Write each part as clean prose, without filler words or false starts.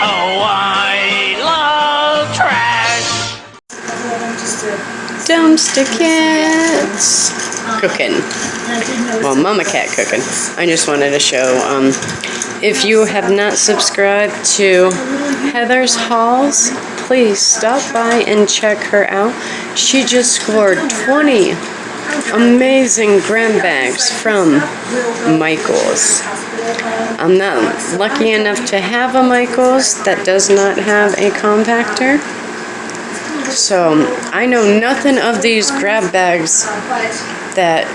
Oh, I love trash. Dumpster cats cooking. Well, Mama Cat cooking. I just wanted to show, if you have not subscribed to Heather's Hauls, please stop by and check her out. She just scored 20 amazing gram bags from Michaels. I'm not lucky enough to have a Michaels that does not have a compactor. So I know nothing of these grab bags that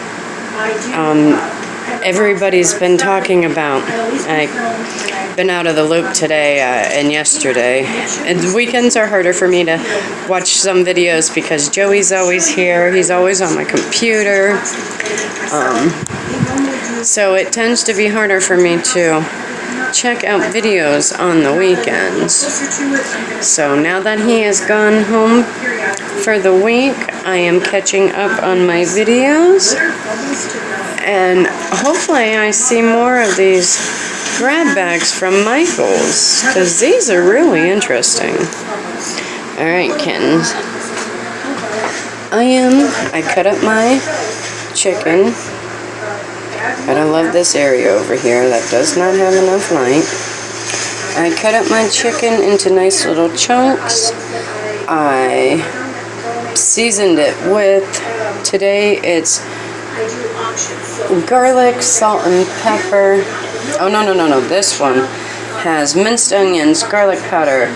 everybody's been talking about. I've been out of the loop today and yesterday. And weekends are harder for me to watch some videos because Joey's always here. He's always on my computer. So it tends to be harder for me to check out videos on the weekends. So now that he has gone home for the week, I am catching up on my videos. And hopefully I see more of these grab bags from Michaels, because these are really interesting. Alright, kittens. I cut up my chicken. But I love this area over here that does not have enough light. I cut up my chicken into nice little chunks. I seasoned it with, today it's garlic, salt, and pepper. Oh, no. This one has minced onions, garlic powder,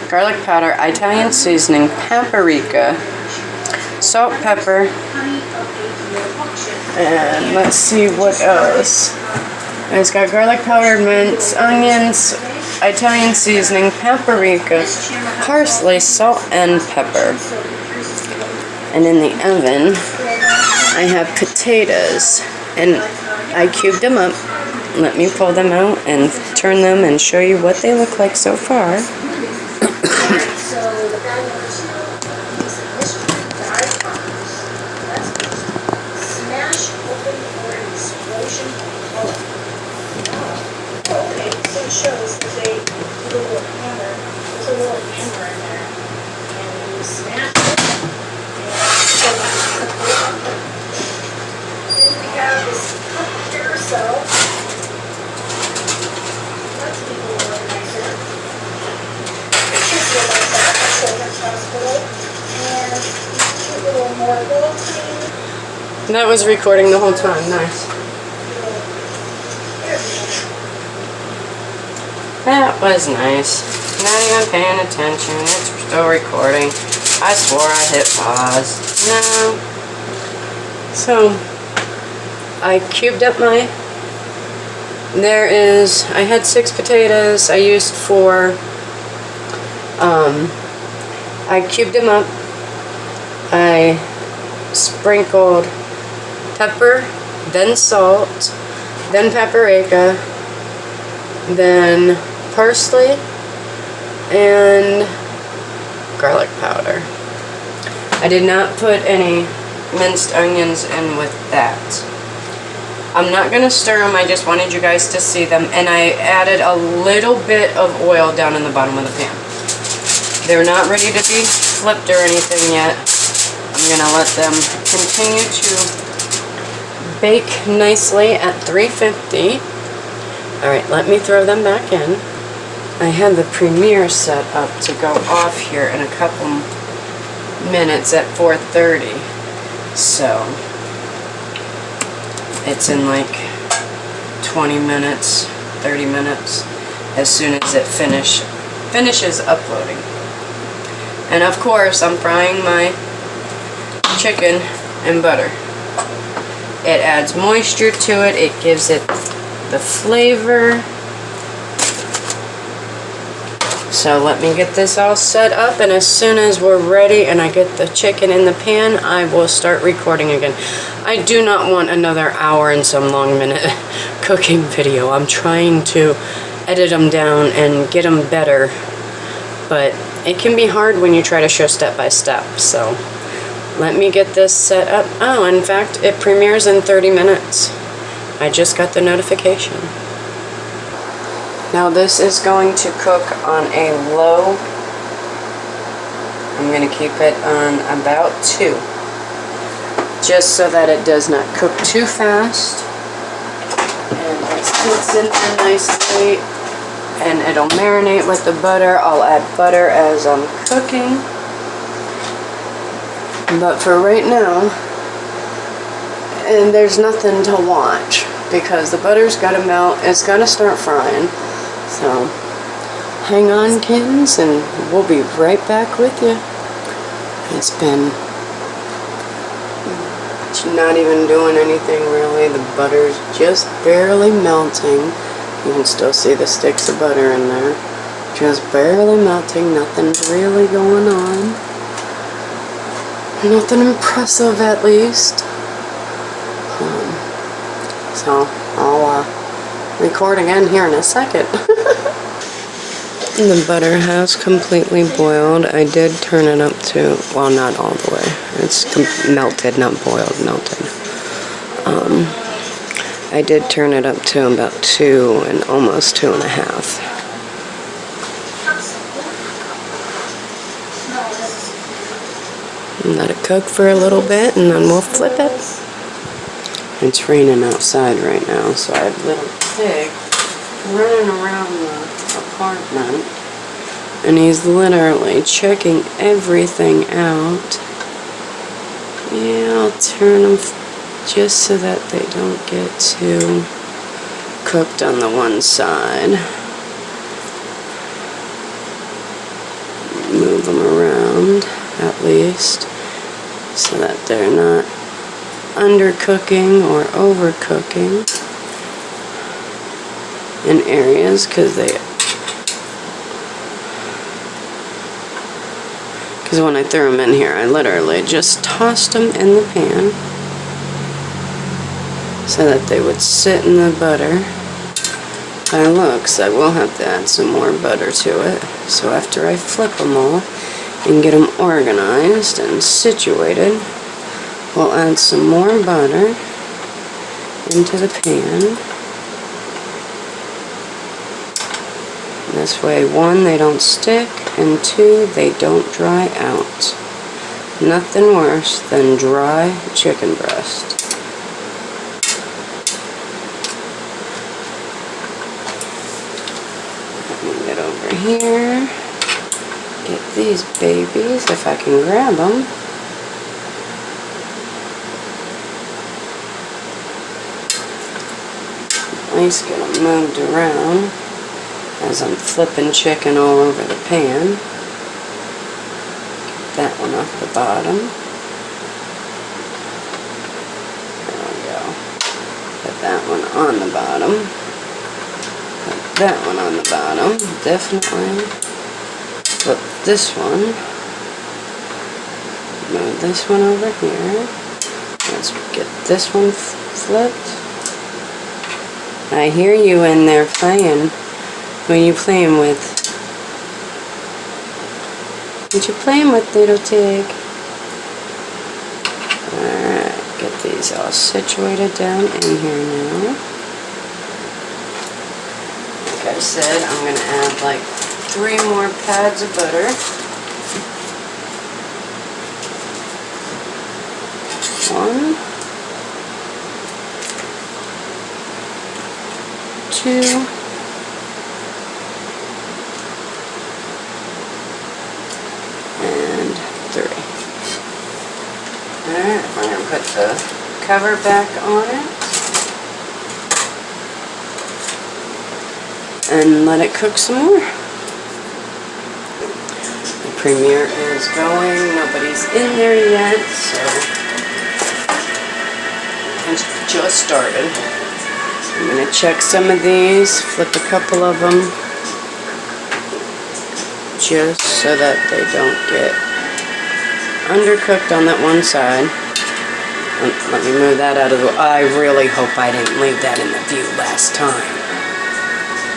garlic powder, Italian seasoning, paprika, salt, pepper, and let's see what else. It's got garlic powder, minced onions, Italian seasoning, paprika, parsley, salt, and pepper. And in the oven, I have potatoes, and I cubed them up. Let me pull them out and turn them and show you what they look like so far. Shows that they put a little hammer, there's a little hammer in there, and you smash it, and then we have this cup carousel. Let's be a little nicer. It should be like that, a children's hospital, and a little more little thing. That was recording the whole time, nice. That was nice. Not even paying attention. It's still recording. I swore I hit pause. No. So, I cubed up my... I had 6 potatoes. I used 4. I cubed them up. I sprinkled pepper, then salt, then paprika, then parsley, and garlic powder. I did not put any minced onions in with that. I'm not going to stir them, I just wanted you guys to see them, and I added a little bit of oil down in the bottom of the pan. They're not ready to be flipped or anything yet. I'm going to let them continue to bake nicely at 350. Alright, let me throw them back in. I had the Premiere set up to go off here in a couple minutes at 4:30. So, it's in like 20 minutes, 30 minutes, as soon as it finishes uploading. And of course, I'm frying my chicken in butter. It adds moisture to it, it gives it the flavor. So let me get this all set up, and as soon as we're ready and I get the chicken in the pan, I will start recording again. I do not want another hour and some long minute cooking video. I'm trying to edit them down and get them better, but it can be hard when you try to show step by step. So let me get this set up. Oh, in fact, it premieres in 30 minutes. I just got the notification. Now this is going to cook on a low. I'm going to keep it on about 2. Just so that it does not cook too fast. And it sits in there nicely. And it'll marinate with the butter. I'll add butter as I'm cooking. But for right now, and there's nothing to watch because the butter's got to melt. It's got to start frying. So hang on, kittens, and we'll be right back with you. It's been not even doing anything really. The butter's just barely melting. You can still see the sticks of butter in there. Just barely melting. Nothing's really going on. Nothing impressive, at least. So I'll record again here in a second. The butter has completely boiled. I did turn it up to, well, not all the way. It's melted, not boiled, melted. I did turn it up to about 2 and almost 2.5. Let it cook for a little bit and then we'll flip it. It's raining outside right now, so I have little pig running around the apartment, and he's literally checking everything out. Yeah, I'll turn them just so that they don't get too cooked on the one side. Move them around at least so that they're not undercooking or overcooking in areas because when I threw them in here, I literally just tossed them in the pan so that they would sit in the butter. By looks, I will have to add some more butter to it. So after I flip them all and get them organized and situated, we'll add some more butter into the pan. This way, 1, they don't stick, and 2, they don't dry out. Nothing worse than dry chicken breast. Let me get over here. Get these babies, if I can grab them. At least get them moved around as I'm flipping chicken all over the pan. Get that one off the bottom. There we go. Put that one on the bottom. Put that one on the bottom. Definitely. Flip this one. Move this one over here. Let's get this one flipped. I hear you in there playing. What are you playing with? What you playing with, little Tig? Alright, get these all situated down in here now. Like I said, I'm going to add like 3 more pads of butter. 1, 2, and 3. Alright, we're going to put the cover back on it and let it cook some more. The premiere is going, nobody's in there yet, so it's just started. I'm going to check some of these, flip a couple of them, just so that they don't get undercooked on that one side. Let me move that out of the way. I really hope I didn't leave that in the view last time.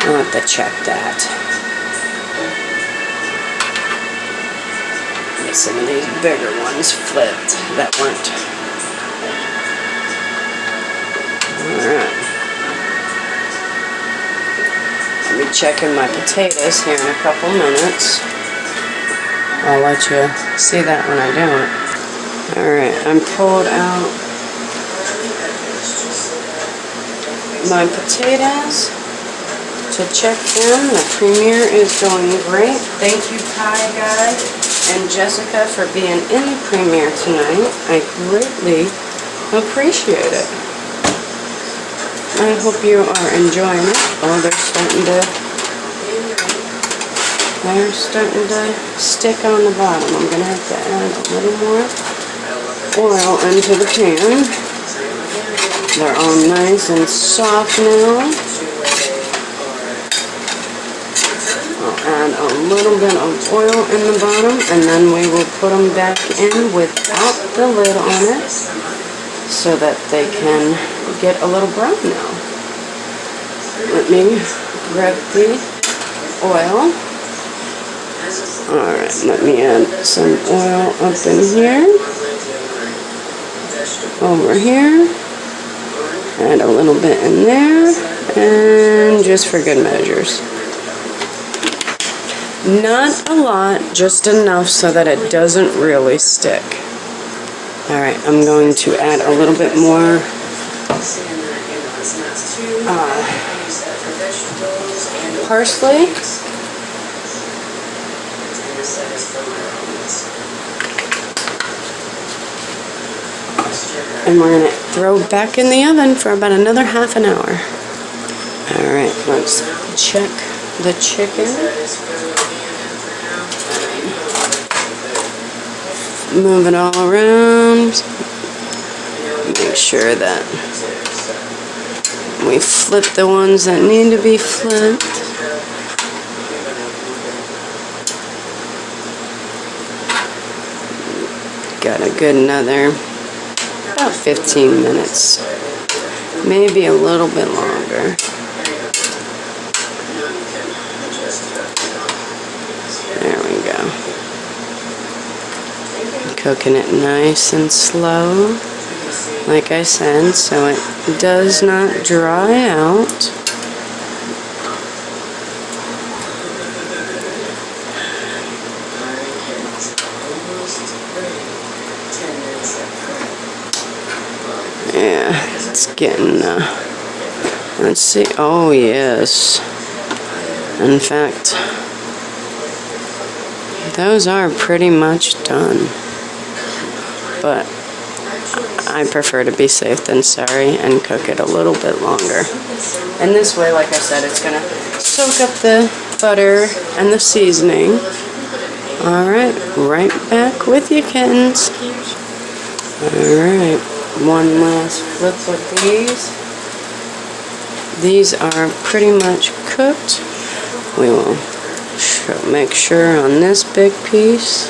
I'll have to check that. Get some of these bigger ones flipped that weren't. Alright. be checking my potatoes here in a couple minutes. I'll let you see that when I do it. Alright, I'm pulled out my potatoes to check them. The premiere is going great. Thank you, Pie Guy and Jessica, for being in the premiere tonight. I greatly appreciate it. I hope you are enjoying it. Oh, they're starting to stick on the bottom. I'm gonna have to add a little more oil into the pan. They're all nice and soft now. I'll add a little bit of oil in the bottom, and then we will put them back in without the lid on it so that they can get a little brown now. Let me grab the oil. Alright, let me add some oil up in here. Over here. Add a little bit in there. And just for good measures. Not a lot, just enough so that it doesn't really stick. Alright, I'm going to add a little bit more parsley. And we're going to throw it back in the oven for about another half an hour. Alright, let's check the chicken. Move it all around. Make sure that we flip the ones that need to be flipped. Got a good another about 15 minutes, maybe a little bit longer. There we go. Cooking it nice and slow, like I said, so it does not dry out. Yeah, it's getting, let's see, oh yes, in fact, those are pretty much done, but I prefer to be safe than sorry and cook it a little bit longer. And this way, like I said, it's going to soak up the butter and the seasoning. Alright, right back with you, kittens. Alright. One last flip with these. These are pretty much cooked. We will make sure on this big piece.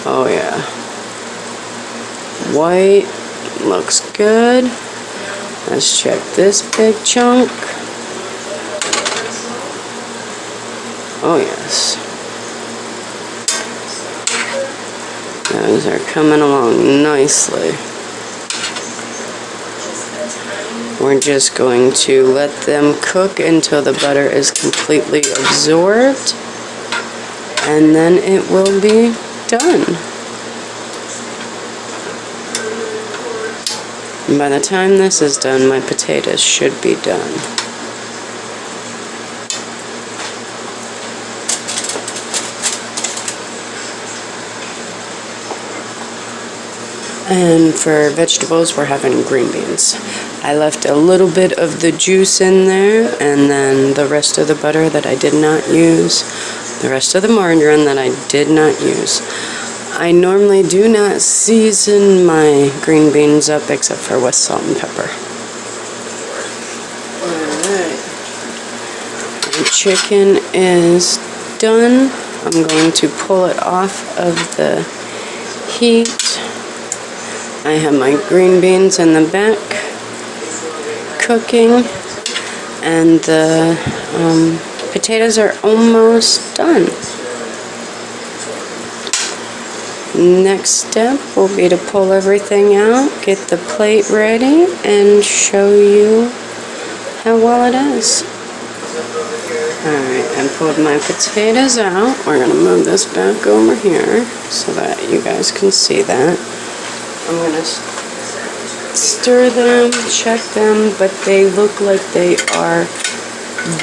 Oh yeah. White looks good. Let's check this big chunk. Oh yes. Those are coming along nicely. We're just going to let them cook until the butter is completely absorbed, and then it will be done. And by the time this is done, my potatoes should be done. And for vegetables, we're having green beans. I left a little bit of the juice in there, and then the rest of the butter that I did not use, the rest of the margarine that I did not use. I normally do not season my green beans up except for with salt and pepper. Alright. The chicken is done. I'm going to pull it off of the heat. I have my green beans in the back cooking, and the potatoes are almost done. Next step will be to pull everything out, get the plate ready, and show you how well it is. Alright, I pulled my potatoes out. We're going to move this back over here so that you guys can see that. I'm going to stir them, check them, but they look like they are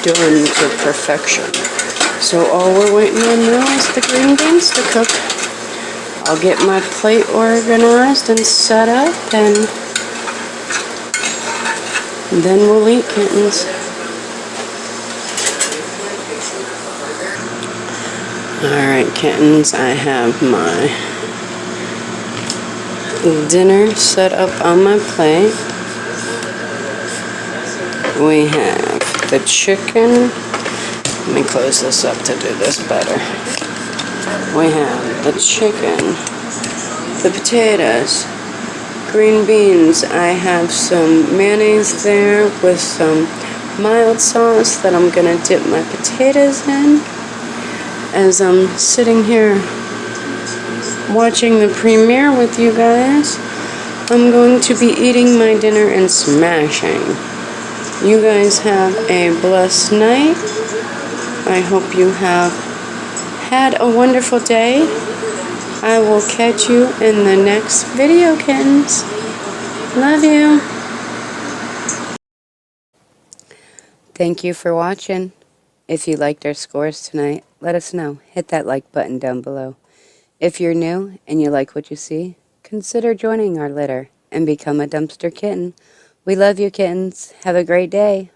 done to perfection. So all we're waiting on now is the green beans to cook. I'll get my plate organized and set up, and then we'll eat, kittens. Alright, kittens, I have my dinner set up on my plate. We have the chicken. Let me close this up to do this better. We have the chicken, the potatoes, green beans. I have some mayonnaise there with some mild sauce that I'm going to dip my potatoes in. As I'm sitting here watching the premiere with you guys, I'm going to be eating my dinner and smashing. You guys have a blessed night. I hope you have had a wonderful day. I will catch you in the next video, kittens. Love you. Thank you for watching. If you liked our scores tonight, let us know. Hit that like button down below. If you're new and you like what you see, consider joining our litter and become a dumpster kitten. We love you, kittens. Have a great day.